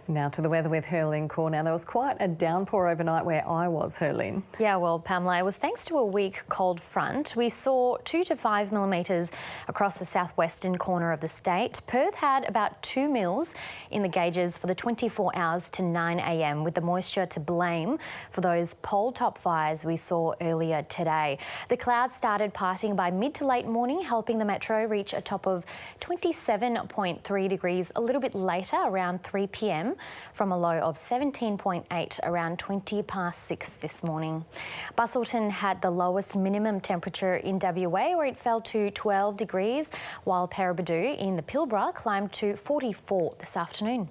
Now to the weather with Herlyn, Kaur. Now there was quite a downpour overnight where I was, Herlyn. Yeah, well, Pamela, it was thanks to a weak cold front. We saw 2 to 5 millimetres across the southwestern corner of the state. Perth had about 2 mils in the gauges for the 24 hours to 9 a.m, with the moisture to blame for those pole top fires we saw earlier today. The clouds started parting by mid to late morning, helping the metro reach a top of 27.3 degrees a little bit later, around 3 p.m. from a low of 17.8 around 20 past 6 this morning. Busselton had the lowest minimum temperature in WA, where it fell to 12 degrees, while Paraburdoo in the Pilbara climbed to 44 this afternoon.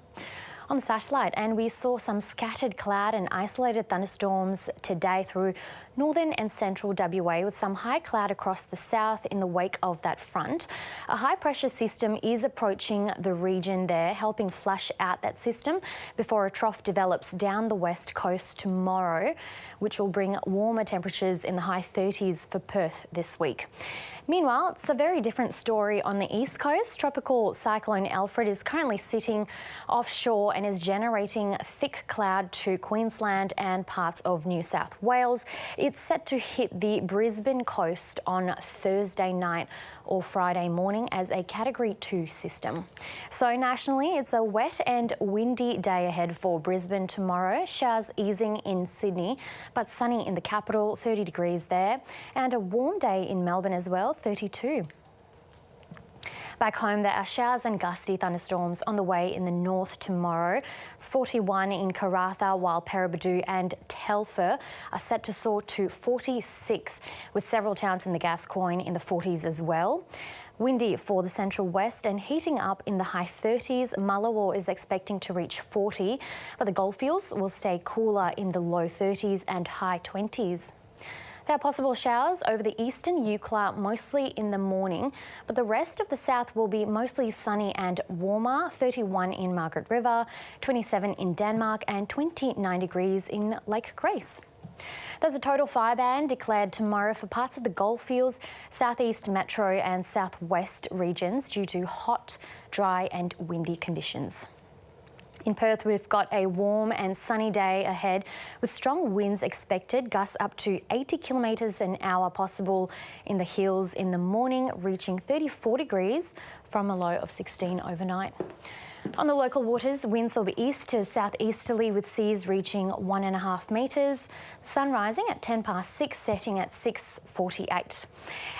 On the satellite, and we saw some scattered cloud and isolated thunderstorms today through northern and central WA, with some high cloud across the south in the wake of that front. A high pressure system is approaching the region there, helping flush out that system before a trough develops down the west coast tomorrow, which will bring warmer temperatures in the high 30s for Perth this week. Meanwhile, it's a very different story on the east coast. Tropical cyclone Alfred is currently sitting offshore and is generating thick cloud to Queensland and parts of New South Wales. It's set to hit the Brisbane coast on Thursday night or Friday morning as a Category 2 system. So nationally, it's a wet and windy day ahead for Brisbane tomorrow. Showers easing in Sydney, but sunny in the capital, 30 degrees there, and a warm day in Melbourne as well, 32. Back home, there are showers and gusty thunderstorms on the way in the north tomorrow. It's 41 in Karratha, while Paraburdoo and Telfer are set to soar to 46, with several towns in the Gascoyne in the 40s as well. Windy for the central west and heating up in the high 30s. Mullawa is expecting to reach 40, but the Goldfields will stay cooler in the low 30s and high 20s. There are possible showers over the eastern Eucla, mostly in the morning, but the rest of the south will be mostly sunny and warmer. 31 in Margaret River, 27 in Denmark and 29 degrees in Lake Grace. There's a total fire ban declared tomorrow for parts of the Goldfields, southeast metro and southwest regions due to hot, dry and windy conditions. In Perth, we've got a warm and sunny day ahead with strong winds expected, gusts up to 80 kilometres an hour possible in the hills in the morning, reaching 34 degrees from a low of 16 overnight. On the local waters, winds will be east to southeasterly with seas reaching 1.5 metres. Sun rising at 10 past 6, setting at 6:48.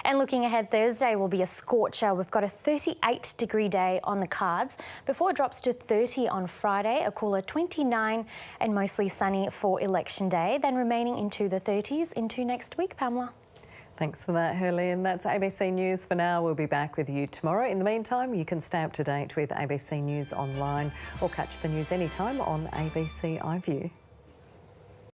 And looking ahead, Thursday will be a scorcher. We've got a 38-degree day on the cards before it drops to 30 on Friday, a cooler 29 and mostly sunny for election day, then remaining into the 30s into next week, Pamela. Thanks for that, Herlyn. That's ABC News for now. We'll be back with you tomorrow. In the meantime, you can stay up to date with ABC News online or catch the news anytime on ABC iView.